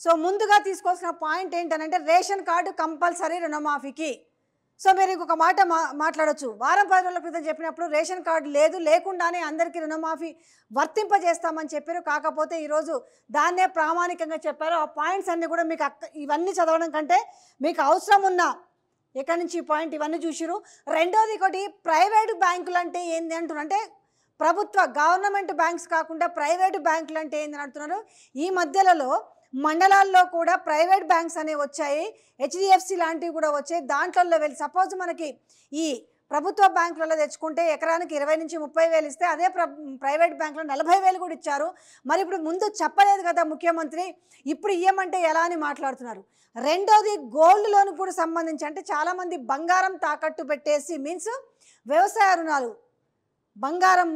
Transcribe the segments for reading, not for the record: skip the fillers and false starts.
So ముందుగా తీసుకోవాల్సిన point ఏంటంటే రేషన్ కార్డు కంపల్సరీ రుణమాఫీకి. సో మీరు ఇంకొక మాట మాట్లాడొచ్చు, వారం 10 రోజుల క్రితం చెప్పినప్పుడు రేషన్ కార్డు లేదు, లేకుండానే అందరికీ రుణమాఫీ వర్తింపజేస్తామని చెప్పారు. కాకపోతే ఈరోజు దాన్నే ప్రామాణికంగా చెప్పారు. ఆ పాయింట్స్ అన్నీ కూడా మీకు ఇవన్నీ చదవడం కంటే మీకు అవసరం ఉన్న ఎక్కడి నుంచి ఈ పాయింట్ ఇవన్నీ చూసిరు. రెండోది ఒకటి, ప్రైవేటు బ్యాంకులు అంటే ఏంది అంటున్నారు, అంటే ప్రభుత్వ గవర్నమెంట్ బ్యాంక్స్ కాకుండా ప్రైవేటు బ్యాంకులు అంటే ఏందని అంటున్నారు. ఈ మధ్యలో మండలాల్లో కూడా ప్రైవేట్ బ్యాంక్స్ అనేవి వచ్చాయి, హెచ్డిఎఫ్సి లాంటివి కూడా వచ్చాయి. దాంట్లో వెళ్ళి సపోజ్ మనకి ఈ ప్రభుత్వ బ్యాంకులలో తెచ్చుకుంటే ఎకరానికి 20 నుంచి 30 వేలు ఇస్తే అదే ప్రైవేట్ బ్యాంకులో 40 వేలు కూడా ఇచ్చారు. మరి ఇప్పుడు ముందు చెప్పలేదు కదా ముఖ్యమంత్రి, ఇప్పుడు ఇవ్వమంటే ఎలా అని మాట్లాడుతున్నారు. రెండోది గోల్డ్ లోన్ కూడా సంబంధించి, అంటే చాలామంది బంగారం తాకట్టు పెట్టేసి మీన్స్ వ్యవసాయ రుణాలు బంగారం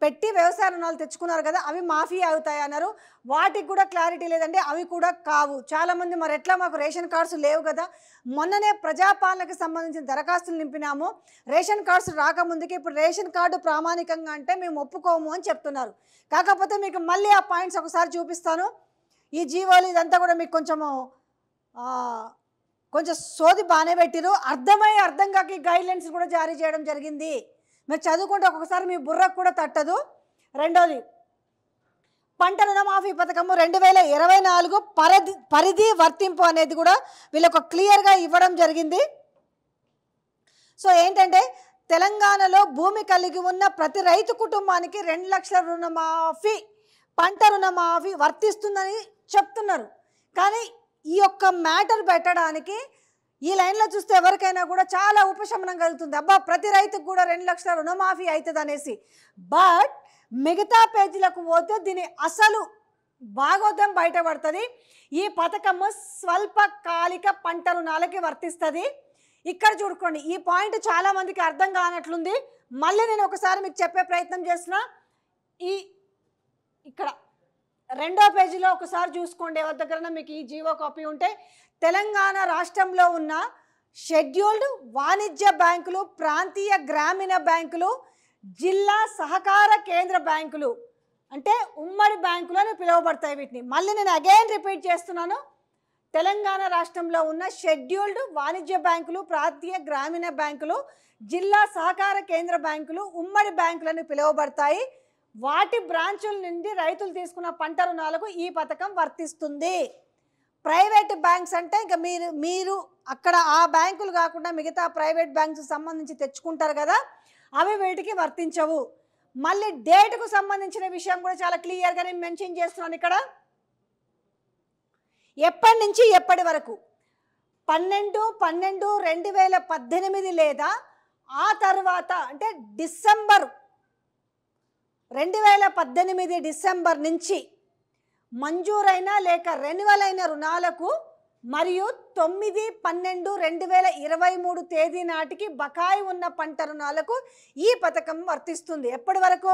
పెట్టి వ్యవసాయ రుణాలు తెచ్చుకున్నారు కదా, అవి మాఫీ అవుతాయి అన్నారు. వాటికి కూడా క్లారిటీ లేదంటే అవి కూడా కావు. చాలామంది మరి ఎట్లా, మాకు రేషన్ కార్డ్స్ లేవు కదా, మొన్ననే ప్రజాపాలనకు సంబంధించిన దరఖాస్తులు నింపినాము, రేషన్ కార్డ్స్ రాకముందుకి ఇప్పుడు రేషన్ కార్డు ప్రామాణికంగా అంటే మేము ఒప్పుకోము అని చెప్తున్నారు. కాకపోతే మీకు మళ్ళీ ఆ పాయింట్స్ ఒకసారి చూపిస్తాను. ఈ జీవోలు ఇదంతా కూడా మీకు కొంచెం సోది బాగానే పెట్టిరు, అర్థం కాక గైడ్లైన్స్ కూడా జారీ చేయడం జరిగింది. మీరు చదువుకుంటే ఒక్కొక్కసారి మీ బుర్రకు కూడా తట్టదు. రెండోది, పంట రుణమాఫీ పథకము 2024 పరిధి వర్తింపు అనేది కూడా వీళ్ళకు క్లియర్గా ఇవ్వడం జరిగింది. సో ఏంటంటే తెలంగాణలో భూమి కలిగి ఉన్న ప్రతి రైతు కుటుంబానికి 2 లక్షల రుణమాఫీ, పంట రుణమాఫీ వర్తిస్తుందని చెప్తున్నారు. కానీ ఈ యొక్క మ్యాటర్ పెట్టడానికి ఈ లైన్లో చూస్తే ఎవరికైనా కూడా చాలా ఉపశమనం కలుగుతుంది, అబ్బా ప్రతి రైతుకు కూడా 2 లక్షల రుణమాఫీ అవుతుంది అనేసి. బట్ మిగతా పేజీలకు పోతే దీని అసలు భాగోతం బయటపడుతుంది. ఈ పథకము స్వల్పకాలిక పంట రుణాలకి వర్తిస్తుంది. ఇక్కడ చూడుకోండి, ఈ పాయింట్ చాలామందికి అర్థం కానట్లుంది. మళ్ళీ నేను ఒకసారి మీకు చెప్పే ప్రయత్నం చేస్తున్నా. ఇక్కడ 2వ పేజీలో ఒకసారి చూసుకోండి, ఎవరి దగ్గర మీకు ఈ జీవో కాపీ ఉంటే. తెలంగాణ రాష్ట్రంలో ఉన్న షెడ్యూల్డ్ వాణిజ్య బ్యాంకులు, ప్రాంతీయ గ్రామీణ బ్యాంకులు, జిల్లా సహకార కేంద్ర బ్యాంకులు అంటే ఉమ్మడి బ్యాంకులు అని పిలువబడతాయి వీటిని. మళ్ళీ నేను అగైన్ రిపీట్ చేస్తున్నాను, తెలంగాణ రాష్ట్రంలో ఉన్న షెడ్యూల్డ్ వాణిజ్య బ్యాంకులు, ప్రాంతీయ గ్రామీణ బ్యాంకులు, జిల్లా సహకార కేంద్ర బ్యాంకులు ఉమ్మడి బ్యాంకులని పిలువబడతాయి. వాటి బ్రాంచుల నుండి రైతులు తీసుకున్న పంట రుణాలకు ఈ పథకం వర్తిస్తుంది. ప్రైవేట్ బ్యాంక్స్ అంటే ఇంకా మీరు అక్కడ ఆ బ్యాంకులు కాకుండా మిగతా ప్రైవేట్ బ్యాంక్స్ సంబంధించి తెచ్చుకుంటారు కదా, అవి వీటికి వర్తించవు. మళ్ళీ డేట్కు సంబంధించిన విషయం కూడా చాలా క్లియర్గా నేను మెన్షన్ చేస్తున్నాను ఇక్కడ. ఎప్పటి నుంచి ఎప్పటి వరకు? 12/12/2018 లేదా ఆ తర్వాత అంటే డిసెంబర్ 2018 డిసెంబర్ నుంచి మంజూరైన లేక రెన్యువల్ అయిన రుణాలకు మరియు 9/12/2023 తేదీ నాటికి బకాయి ఉన్న పంట రుణాలకు ఈ పథకం వర్తిస్తుంది. ఎప్పటి వరకు?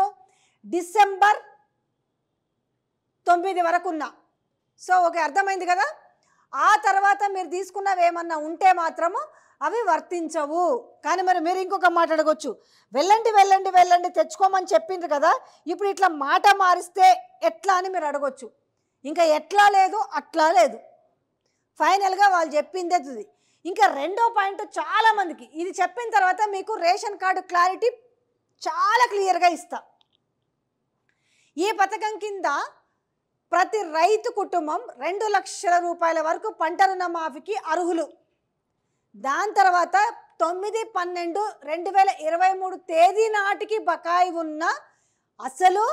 డిసెంబర్ 9 వరకు ఉన్న. సో ఓకే, అర్థమైంది కదా. ఆ తర్వాత మీరు తీసుకున్నవి ఏమన్నా ఉంటే మాత్రము అవి వర్తించవు. కానీ మరి మీరు ఇంకొక మాట అడగొచ్చు, వెళ్ళండి తెచ్చుకోమని చెప్పిండ్రు కదా, ఇప్పుడు ఇట్లా మాట మారిస్తే ఎట్లా అని మీరు అడగొచ్చు. ఇంకా ఎట్లా లేదు అట్లా లేదు, ఫైనల్గా వాళ్ళు చెప్పిందే తుది. ఇంకా 2వ పాయింట్, చాలామందికి ఇది చెప్పిన తర్వాత మీకు రేషన్ కార్డు క్లారిటీ చాలా క్లియర్గా ఇస్తా. ఈ పథకం కింద ప్రతి రైతు కుటుంబం 2 లక్షల రూపాయల వరకు పంట రుణమాఫీకి అర్హులు. దాని తర్వాత 9/12/2023 తేదీ నాటికి బకాయి ఉన్న అసలు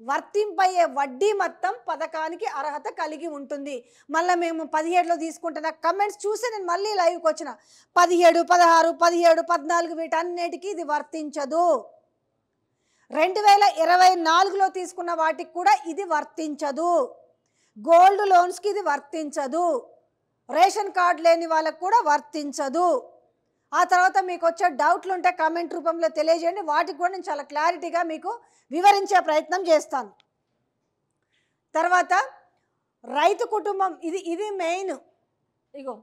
వర్తింపయ్యే వడ్డీ మొత్తం పథకానికి అర్హత కలిగి ఉంటుంది. మళ్ళీ మేము 17లో తీసుకుంటున్న కమెంట్స్ చూసి నేను మళ్ళీ లైవ్కి వచ్చిన. 17, 16, 17, 14 వీటన్నిటికీ ఇది వర్తించదు. 2024లో తీసుకున్న వాటికి కూడా ఇది వర్తించదు. గోల్డ్ లోన్స్కి ఇది వర్తించదు. రేషన్ కార్డు లేని వాళ్ళకు కూడా వర్తించదు. ఆ తర్వాత మీకు వచ్చే డౌట్లు ఉంటే కామెంట్ రూపంలో తెలియజేయండి, వాటికి కూడా నేను చాలా క్లారిటీగా మీకు వివరించే ప్రయత్నం చేస్తాను. తర్వాత రైతు కుటుంబం, ఇది మెయిన్. ఇగో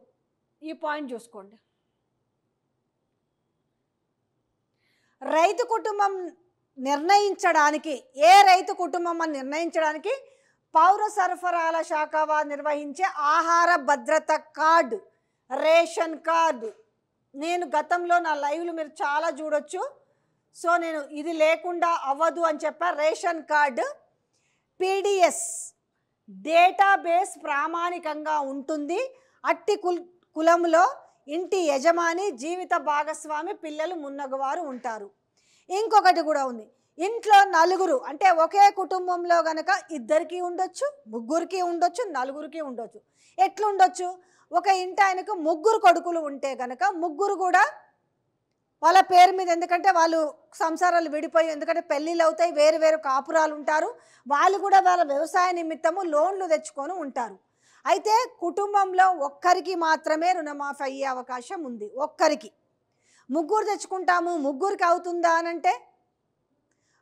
ఈ పాయింట్ చూసుకోండి. రైతు కుటుంబం నిర్ణయించడానికి, ఏ రైతు కుటుంబం అని నిర్ణయించడానికి పౌర సరఫరాల శాఖ వారు నిర్వహించే ఆహార భద్రత కార్డు, రేషన్ కార్డు. నేను గతంలో నా లైవ్లు మీరు చాలా చూడొచ్చు. సో నేను ఇది లేకుండా అవ్వదు అని చెప్పా. రేషన్ కార్డు, పీడిఎస్ డేటాబేస్ ప్రామాణికంగా ఉంటుంది. అట్టి కులంలో ఇంటి యజమాని, జీవిత భాగస్వామి, పిల్లలు మున్నగువారు ఉంటారు. ఇంకొకటి కూడా ఉంది, ఇంట్లో నలుగురు అంటే ఒకే కుటుంబంలో గనక ఇద్దరికి ఉండొచ్చు, ముగ్గురికి ఉండొచ్చు, నలుగురికి ఉండొచ్చు. ఎట్లుండొచ్చు? ఒక ఇంటి ఆయనకు ముగ్గురు కొడుకులు ఉంటే గనక ముగ్గురు కూడా వాళ్ళ పేరు మీద, ఎందుకంటే వాళ్ళు సంసారాలు విడిపోయి, ఎందుకంటే పెళ్ళిళ్ళు అవుతాయి, వేరు వేరు కాపురాలు ఉంటారు, వాళ్ళు కూడా వాళ్ళ వ్యవసాయ నిమిత్తము లోన్లు తెచ్చుకొని ఉంటారు. అయితే కుటుంబంలో ఒక్కరికి మాత్రమే రుణమాఫీ అయ్యే అవకాశం ఉంది. ఒక్కరికి. ముగ్గురు తెచ్చుకుంటాము, ముగ్గురికి అవుతుందా అని అంటే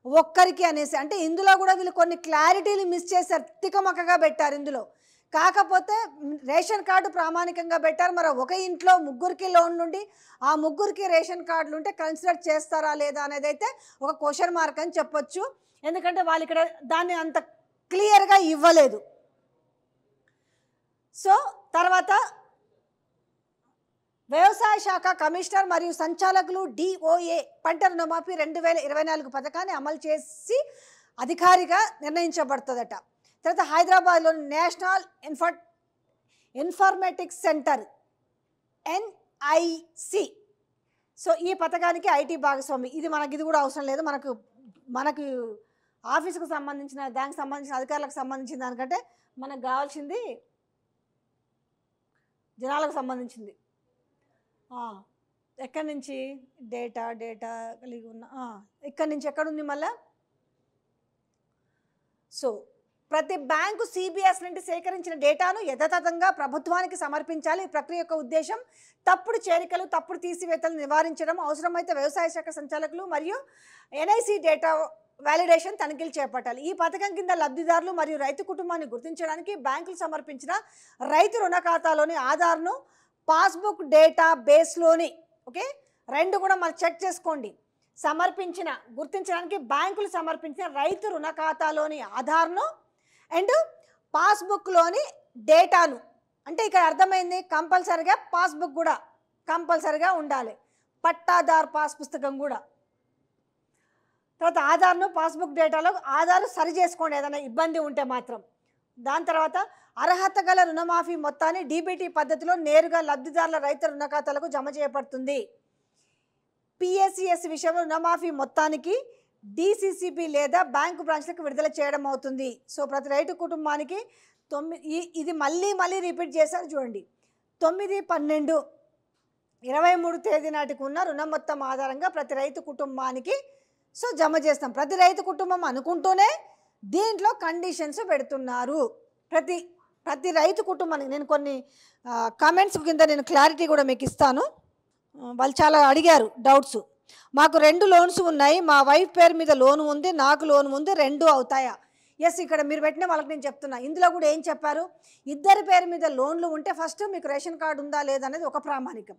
ఒక్కరికి అనేసి, అంటే ఇందులో కూడా వీళ్ళు కొన్ని క్లారిటీలు మిస్ చేశారు, తికమకగా పెట్టారు ఇందులో. కాకపోతే రేషన్ కార్డు ప్రామాణికంగా పెట్టారు. మరి ఒక ఇంట్లో ముగ్గురికి లోన్లు ఉండి ఆ ముగ్గురికి రేషన్ కార్డులు ఉంటే కన్సిడర్ చేస్తారా లేదా అనేది అయితే ఒక క్వశ్చన్ మార్క్ అని చెప్పొచ్చు. ఎందుకంటే వాళ్ళు ఇక్కడ దాన్ని అంత క్లియర్గా ఇవ్వలేదు. సో తర్వాత వ్యవసాయ శాఖ కమిషనర్ మరియు సంచాలకులు డిఓఏ పంట రుణమాఫీ 2024 పథకాన్ని అమలు చేసి అధికారిగా నిర్ణయించబడుతుందట. తర్వాత హైదరాబాద్లోని national informatics centre NIC. So ఈ పథకానికి ఐటీ భాగస్వామి. ఇది కూడా అవసరం లేదు, మనకు ఆఫీసుకు సంబంధించిన, దానికి సంబంధించిన అధికారులకు సంబంధించిన దానికంటే మనకు కావాల్సింది జనాలకు సంబంధించింది. ఎక్కడి నుంచి డేటా కలిగి ఉన్న ఎక్కడి నుంచి ఎక్కడుంది మళ్ళా. సో ప్రతి బ్యాంకు CBS నుండి సేకరించిన డేటాను యథాతథంగా ప్రభుత్వానికి సమర్పించాలి. ఈ ప్రక్రియ యొక్క ఉద్దేశం తప్పుడు చేరికలు, తప్పుడు తీసివేతలు నివారించడం, అవసరమైతే వ్యవసాయ శాఖ సంచాలకులు మరియు NIC డేటా వాలిడేషన్ తనిఖీలు చేపట్టాలి. ఈ పథకం కింద లబ్ధిదారులు మరియు రైతు కుటుంబాన్ని గుర్తించడానికి బ్యాంకులు సమర్పించిన రైతు రుణ ఖాతాలోని ఆధార్ను పాస్బుక్ డేటా బేస్లోని రెండు కూడా మనం చెక్ చేసుకోండి. గుర్తించడానికి బ్యాంకులు సమర్పించిన రైతు రుణ ఖాతాలోని ఆధార్ను అండ్ పాస్బుక్లోని డేటాను, అంటే ఇక్కడ అర్థమైంది కంపల్సరిగా పాస్బుక్ కూడా కంపల్సరిగా ఉండాలి, పట్టాదార్ పాస్ పుస్తకం కూడా. తర్వాత ఆధార్ను పాస్బుక్ డేటాలో ఆధార్ సరి చేసుకోండి ఏదైనా ఇబ్బంది ఉంటే మాత్రం. దాని తర్వాత అర్హత గల రుణమాఫీ మొత్తాన్ని DBT పద్ధతిలో నేరుగా లబ్ధిదారుల రైతు రుణ ఖాతాలకు జమ చేయబడుతుంది. PSES విషయంలో రుణమాఫీ మొత్తానికి DCCB లేదా బ్యాంకు బ్రాంచ్లకు విడుదల చేయడం అవుతుంది. సో ప్రతి రైతు కుటుంబానికి ఇది మళ్ళీ రిపీట్ చేశారు చూడండి. 9/12/23 తేదీ నాటికి ఉన్న రుణ మొత్తం ఆధారంగా ప్రతి రైతు కుటుంబానికి సో జమ చేస్తాం. ప్రతి రైతు కుటుంబం అనుకుంటూనే దీంట్లో కండిషన్స్ పెడుతున్నారు. ప్రతి రైతు కుటుంబానికి నేను కొన్ని కామెంట్స్ కింద నేను క్లారిటీ కూడా మీకు ఇస్తాను. వాళ్ళు చాలా అడిగారు డౌట్స్. మాకు 2 లోన్స్ ఉన్నాయి, మా వైఫ్ పేరు మీద లోన్ ఉంది, నాకు లోన్ ఉంది, 2 అవుతాయా? ఎస్, ఇక్కడ మీరు పెట్టిన వాళ్ళకి నేను చెప్తున్నా. ఇందులో కూడా ఏం చెప్పారు, ఇద్దరి పేరు మీద లోన్లు ఉంటే ఫస్ట్ మీకు రేషన్ కార్డు ఉందా లేదనేది ఒక ప్రామాణికం.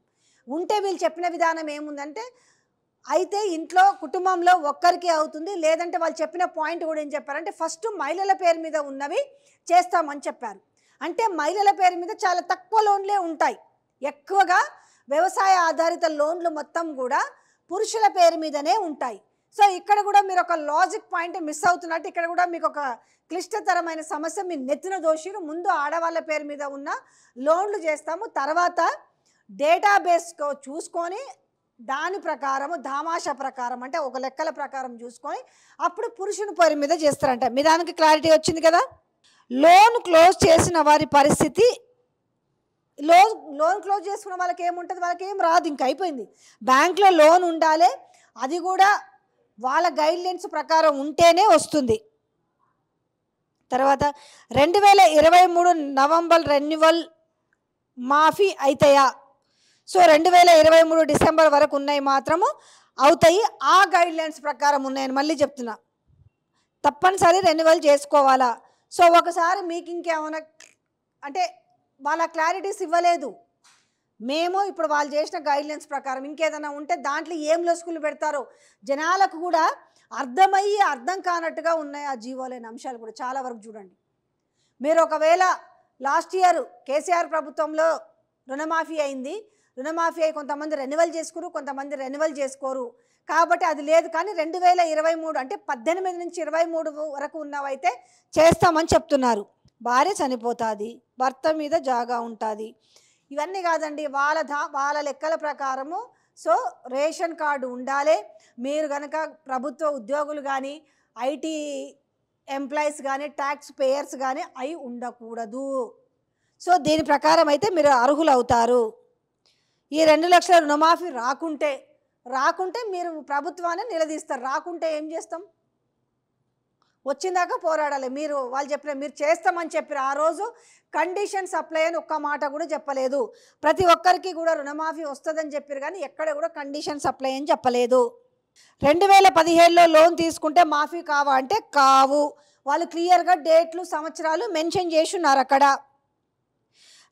ఉంటే వీళ్ళు చెప్పిన విధానం ఏముందంటే, అయితే ఇంట్లో కుటుంబంలో ఒక్కరికి అవుతుంది, లేదంటే వాళ్ళు చెప్పిన పాయింట్ కూడా ఏం చెప్పారంటే ఫస్ట్ మహిళల పేరు మీద ఉన్నవి చేస్తామని చెప్పారు. అంటే మహిళల పేరు మీద చాలా తక్కువ లోన్లే ఉంటాయి. ఎక్కువగా వ్యవసాయ ఆధారిత లోన్లు మొత్తం కూడా పురుషుల పేరు మీదనే ఉంటాయి. సో ఇక్కడ కూడా మీరు ఒక లాజిక్ పాయింట్ మిస్ అవుతున్నట్టు, ఇక్కడ కూడా మీకు ఒక క్లిష్టతరమైన సమస్య మీ నెత్తిన దోషిరు. ముందు ఆడవాళ్ళ పేరు మీద ఉన్న లోన్లు చేస్తాము, తర్వాత డేటాబేస్ చూసుకొని దాని ప్రకారము దామాషా ప్రకారం అంటే ఒక లెక్కల ప్రకారం చూసుకొని అప్పుడు పురుషుని పేరు మీద చేస్తారంట. మీ దానికి క్లారిటీ వచ్చింది కదా. లోన్ క్లోజ్ చేసిన వారి పరిస్థితి, లోన్ క్లోజ్ చేసుకున్న వాళ్ళకి ఏముంటుంది, వాళ్ళకి ఏం రాదు, ఇంక అయిపోయింది. బ్యాంక్లో లోన్ ఉండాలి, అది కూడా వాళ్ళ గైడ్లైన్స్ ప్రకారం ఉంటేనే వస్తుంది. తర్వాత 2023 నవంబర్ రెన్యువల్ మాఫీ అవుతాయా? సో 2023 డిసెంబర్ వరకు ఉన్నాయి మాత్రము అవుతాయి. ఆ గైడ్లైన్స్ ప్రకారం ఉన్నాయని మళ్ళీ చెప్తున్నా, తప్పనిసరి రెన్యువల్ చేసుకోవాలా. సో ఒకసారి మీకు ఇంకేమైనా అంటే వాళ్ళ క్లారిటీస్ ఇవ్వలేదు, మేము ఇప్పుడు వాళ్ళు చేసిన గైడ్లైన్స్ ప్రకారం ఇంకేదైనా ఉంటే దాంట్లో ఏం లొసుకులు పెడతారో జనాలకు కూడా అర్థమయ్యి అర్థం కానట్టుగా ఉన్నాయి ఆ జీవో లేని అంశాలు కూడా చాలా వరకు చూడండి. మీరు ఒకవేళ లాస్ట్ ఇయర్ కేసీఆర్ ప్రభుత్వంలో రుణమాఫీ అయింది, రుణమాఫీ అయి కొంతమంది రెన్యువల్ చేసుకోరు, కొంతమంది రెన్యువల్ చేసుకోరు, కాబట్టి అది లేదు. కానీ 2023 అంటే 18 నుంచి 23 వరకు ఉన్నవైతే చేస్తామని చెప్తున్నారు. భార్య చనిపోతుంది, భర్త మీద జాగా ఉంటుంది, ఇవన్నీ కాదండి, వాళ్ళ లెక్కల ప్రకారము. సో రేషన్ కార్డు ఉండాలి. మీరు కనుక ప్రభుత్వ ఉద్యోగులు కానీ, ఐటీ ఎంప్లాయీస్ కానీ, ట్యాక్స్ పేయర్స్ కానీ అయి ఉండకూడదు. సో దీని ప్రకారం అయితే మీరు అర్హులు అవుతారు. ఈ 2 లక్షల రుణమాఫీ రాకుంటే మీరు ప్రభుత్వాన్ని నిలదీస్తారు. రాకుంటే ఏం చేస్తాం? వచ్చిందాకా పోరాడాలి. వాళ్ళు చెప్పిన మీరు చేస్తామని చెప్పారు. ఆ రోజు కండిషన్ సప్లై అని ఒక్క మాట కూడా చెప్పలేదు. ప్రతి ఒక్కరికి కూడా రుణమాఫీ వస్తుందని చెప్పారు, కానీ ఎక్కడ కూడా కండిషన్ సప్లై అని చెప్పలేదు. 2017లో లోన్ తీసుకుంటే మాఫీ కావా అంటే కావు. వాళ్ళు క్లియర్గా డేట్లు, సంవత్సరాలు మెన్షన్ చేసి ఉన్నారు అక్కడ.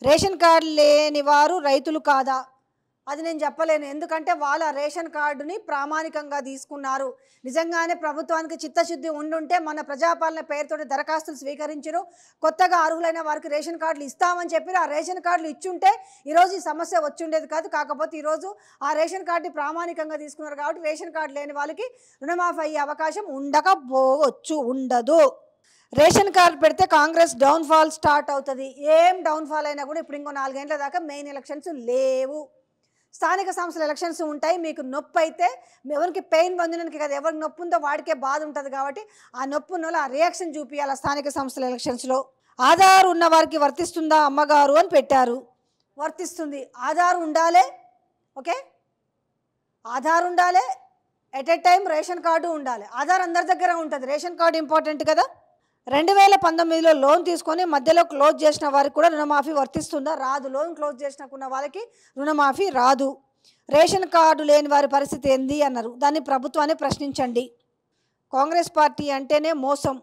రేషన్ కార్డు లేని వారు రైతులు కాదా? అది నేను చెప్పలేను, ఎందుకంటే వాళ్ళ రేషన్ కార్డుని ప్రామాణికంగా తీసుకున్నారు. నిజంగానే ప్రభుత్వానికి చిత్తశుద్ధి ఉండుంటే మన ప్రజాపాలన పేరుతో దరఖాస్తులు స్వీకరించరు, కొత్తగా అర్హులైన వారికి రేషన్ కార్డులు ఇస్తామని చెప్పి ఆ రేషన్ కార్డులు ఇచ్చుంటే ఈరోజు ఈ సమస్య వచ్చుండేది కాదు. కాకపోతే ఈరోజు ఆ రేషన్ కార్డుని ప్రామాణికంగా తీసుకున్నారు కాబట్టి రేషన్ కార్డు లేని వాళ్ళకి రుణమాఫీ అయ్యే అవకాశం ఉండదు. రేషన్ కార్డు పెడితే కాంగ్రెస్ డౌన్ఫాల్ స్టార్ట్ అవుతుంది. ఏం డౌన్ఫాల్ అయినా కూడా ఇప్పుడు ఇంకో 4 గంటల దాకా మెయిన్ ఎలక్షన్స్ లేవు. స్థానిక సంస్థల ఎలక్షన్స్ ఉంటాయి. మీకు నొప్పి అయితే ఎవరికి పెయిన్ పొందినకి కదా, ఎవరికి నొప్పి ఉందో వాడికే బాధ ఉంటుంది. కాబట్టి ఆ నొప్పి ఉన్న ఆ రియాక్షన్ చూపించాలి. స్థానిక సంస్థల ఎలక్షన్స్లో ఆధార్ ఉన్న వారికి వర్తిస్తుందా అమ్మగారు అని పెట్టారు. వర్తిస్తుంది. ఆధార్ ఉండాలి. ఓకే, ఆధార్ ఉండాలి. At a time ration card ఉండాలి. ఆధార్ అందరి దగ్గర ఉంటుంది, రేషన్ కార్డు ఇంపార్టెంట్ కదా. 2019లో లోన్ తీసుకొని మధ్యలో క్లోజ్ చేసిన వారికి కూడా రుణమాఫీ వర్తిస్తుందా? రాదు. లోన్ క్లోజ్ చేసినకున్న వాళ్ళకి రుణమాఫీ రాదు. రేషన్ కార్డు లేని వారి పరిస్థితి ఏంది అన్నారు. దాన్ని ప్రభుత్వాన్ని ప్రశ్నించండి. కాంగ్రెస్ పార్టీ అంటేనే మోసం,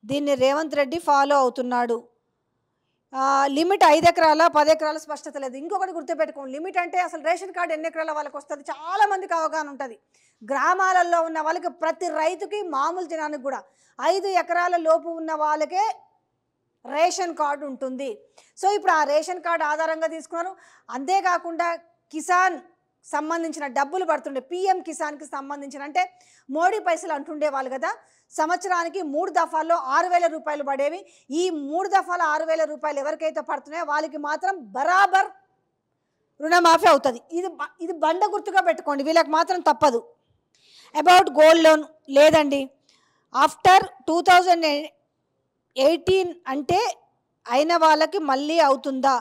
దీన్ని రేవంత్ రెడ్డి ఫాలో అవుతున్నాడు. లిమిట్ 5 ఎకరాల 10 ఎకరాల స్పష్టత లేదు. ఇంకొకటి గుర్తుపెట్టుకోండి, లిమిట్ అంటే అసలు రేషన్ కార్డు ఎన్ని ఎకరాల వాళ్ళకి వస్తుంది చాలామందికి అవగాహన ఉంటుంది. గ్రామాలలో ఉన్న వాళ్ళకి, ప్రతి రైతుకి, మామూలు జనానికి కూడా 5 ఎకరాల లోపు ఉన్న వాళ్ళకే రేషన్ కార్డు ఉంటుంది. సో ఇప్పుడు ఆ రేషన్ కార్డు ఆధారంగా తీసుకున్నారు. అంతేకాకుండా కిసాన్ సంబంధించిన డబ్బులు పడుతుండే, పిఎం కిసాన్కి సంబంధించిన, అంటే మోడీ పైసలు అంటుండే వాళ్ళు కదా, సంవత్సరానికి 3 దఫాల్లో 6,000 రూపాయలు పడేవి. ఈ 3 దఫాల 6,000 రూపాయలు ఎవరికైతే పడుతున్నాయో వాళ్ళకి మాత్రం బరాబర్ రుణమాఫీ అవుతుంది. ఇది బండ గుర్తుగా పెట్టుకోండి, వీళ్ళకి మాత్రం తప్పదు. అబౌట్ గోల్డ్ లోన్ లేదండి, ఆఫ్టర్ 2018 అంటే అయిన వాళ్ళకి మళ్ళీ అవుతుందా?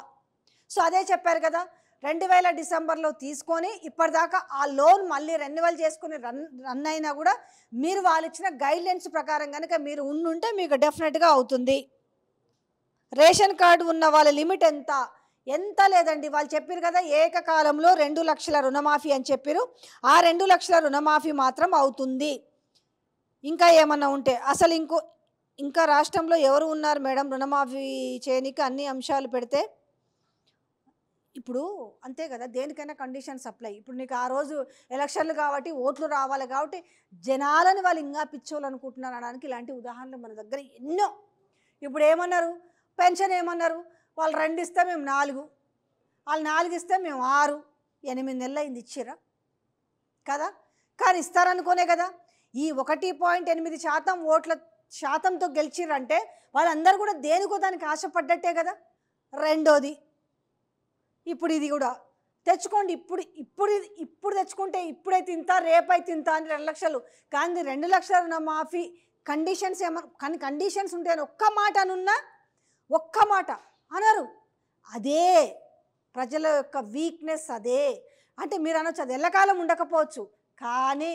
సో అదే చెప్పారు కదా, 2000 డిసెంబర్లో తీసుకొని ఇప్పటిదాకా ఆ లోన్ మళ్ళీ రెన్యువల్ చేసుకుని రన్ అయినా కూడా మీరు వాళ్ళు ఇచ్చిన గైడ్లైన్స్ ప్రకారం కనుక మీరు ఉండుంటే మీకు డెఫినెట్గా అవుతుంది. రేషన్ కార్డు ఉన్న వాళ్ళ లిమిట్ ఎంత లేదండి. వాళ్ళు చెప్పారు కదా ఏకకాలంలో 2 లక్షల రుణమాఫీ అని చెప్పారు. ఆ 2 లక్షల రుణమాఫీ మాత్రం అవుతుంది. ఇంకా ఏమన్నా ఉంటే అసలు ఇంకా రాష్ట్రంలో ఎవరు ఉన్నారు మేడం రుణమాఫీ చేయనికి? అన్ని అంశాలు పెడితే ఇప్పుడు అంతే కదా, దేనికైనా కండిషన్ సప్లై. ఇప్పుడు నీకు ఆ రోజు ఎలక్షన్లు కాబట్టి ఓట్లు రావాలి కాబట్టి జనాలని వాళ్ళు ఇంకా పిచ్చోళ్ళు అనుకుంటున్నారు అనడానికి ఇలాంటి ఉదాహరణలు మన దగ్గర ఎన్నో. ఇప్పుడు ఏమన్నారు, పెన్షన్ ఏమన్నారు, వాళ్ళు 2 ఇస్తే మేము 4, వాళ్ళు 4 ఇస్తే మేము 6, 8 నెలలు అయింది ఇచ్చిరా కదా. కానీ ఇస్తారనుకోనే కదా ఈ 1.8% ఓట్ల శాతంతో గెలిచిరంటే వాళ్ళందరూ కూడా దేనికో దానికి ఆశపడ్డట్టే కదా. రెండోది ఇప్పుడు ఇది కూడా తెచ్చుకోండి, ఇప్పుడు తెచ్చుకుంటే ఇప్పుడైతే ఇంత, రేపైతే ఇంత అని 2 లక్షలు. కానీ 2 లక్షల రుణమాఫీ కండిషన్స్ కానీ కండిషన్స్ ఉంటాయని ఒక్క మాట అనరు. అదే ప్రజల యొక్క వీక్నెస్. అదే అంటే మీరు అనొచ్చు అది ఎల్లకాలం ఉండకపోవచ్చు, కానీ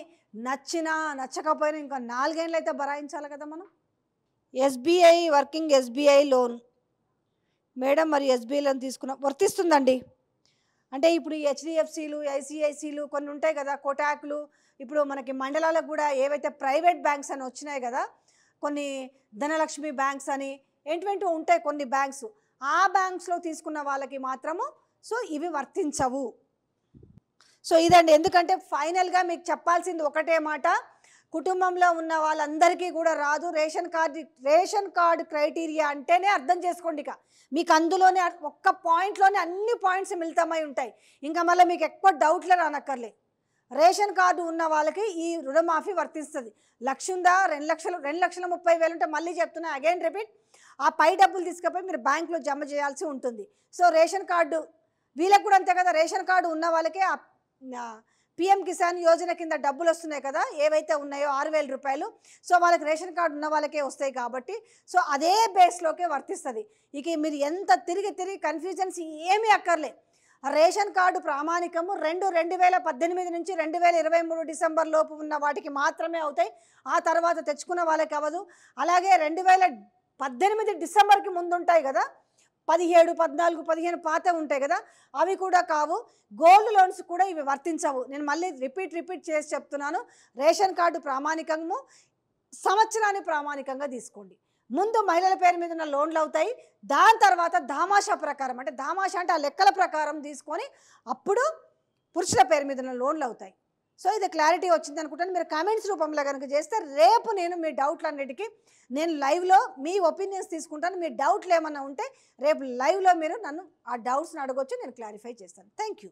నచ్చినా నచ్చకపోయినా ఇంకా 4 ఏళ్ళు అయితే భరాయించాలి కదా మనం. SBI working SBI loan madam, మరి ఎస్బీఐ లోన్ తీసుకున్న వర్తిస్తుందండి. అంటే ఇప్పుడు ఈ హెచ్డిఎఫ్సీలు, ఐసిఐసిలు కొన్ని ఉంటాయి కదా, కోటాక్లు, ఇప్పుడు మనకి మండలాలకు కూడా ఏవైతే ప్రైవేట్ బ్యాంక్స్ అని వచ్చినాయి కదా, కొన్ని ధనలక్ష్మి బ్యాంక్స్ అని ఏంటివేంటివి ఉంటాయి కొన్ని బ్యాంక్స్, ఆ బ్యాంక్స్లో తీసుకున్న వాళ్ళకి మాత్రము సో ఇవి వర్తించవు. సో ఇదండి, ఎందుకంటే ఫైనల్గా మీకు చెప్పాల్సింది ఒకటే మాట, కుటుంబంలో ఉన్న వాళ్ళందరికీ కూడా రాదు. రేషన్ కార్డు క్రైటీరియా అంటేనే అర్థం చేసుకోండి. ఇక మీకు అందులోనే ఒక్క పాయింట్లోనే అన్ని పాయింట్స్ మిళితమై ఉంటాయి. ఇంకా మళ్ళీ మీకు ఎక్కువ డౌట్లే రానక్కర్లే. రేషన్ కార్డు ఉన్న వాళ్ళకి ఈ రుణమాఫీ వర్తిస్తుంది. 1,00,000 ఉందా, 2,30,000 ఉంటే మళ్ళీ చెప్తున్నా, అగైన్ రిపీట్, ఆ పై డబ్బులు తీసుకుపోయి మీరు బ్యాంకులో జమ చేయాల్సి ఉంటుంది. సో రేషన్ కార్డు వీళ్ళకి కూడా అంతే కదా. రేషన్ కార్డు ఉన్న వాళ్ళకే పిఎం కిసాన్ యోజన కింద డబ్బులు వస్తున్నాయి కదా, ఏవైతే ఉన్నాయో 6,000 రూపాయలు. సో వాళ్ళకి రేషన్ కార్డు ఉన్న వాళ్ళకే వస్తాయి కాబట్టి సో అదే బేస్లోకే వర్తిస్తుంది. ఇక మీరు ఎంత తిరిగి కన్ఫ్యూజన్స్ ఏమీ అక్కర్లే. రేషన్ కార్డు ప్రామాణికము 2018 నుంచి 2023 డిసెంబర్ లోపు ఉన్న వాటికి మాత్రమే అవుతాయి. ఆ తర్వాత తెచ్చుకున్న వాళ్ళకి అవ్వదు. అలాగే 2018 డిసెంబర్కి ముందు ఉంటాయి కదా, 17, 14, 15 పాత ఉంటాయి కదా, అవి కూడా కావు. గోల్డ్ లోన్స్ కూడా ఇవి వర్తించవు. నేను మళ్ళీ రిపీట్ చేసి చెప్తున్నాను. రేషన్ కార్డు ప్రామాణికము సంవత్సరాన్ని ప్రామాణికంగా తీసుకోండి. ముందు మహిళల పేరు మీద ఉన్న లోన్లు అవుతాయి. దాని తర్వాత దామాషా ప్రకారం, అంటే దామాషా అంటే ఆ లెక్కల ప్రకారం తీసుకొని అప్పుడు పురుషుల పేరు మీద ఉన్న లోన్లు అవుతాయి. సో ఇది క్లారిటీ వచ్చింది అనుకుంటాను. మీరు కామెంట్స్ రూపంలో కనుక చేస్తే రేపు నేను మీ డౌట్లన్నిటికీ నేను లైవ్లో మీ ఒపీనియన్స్ తీసుకుంటాను. మీ డౌట్లు ఏమన్నా ఉంటే రేపు లైవ్లో మీరు నన్ను ఆ డౌట్స్ని అడగొచ్చు, నేను క్లారిఫై చేస్తాను. Thank you.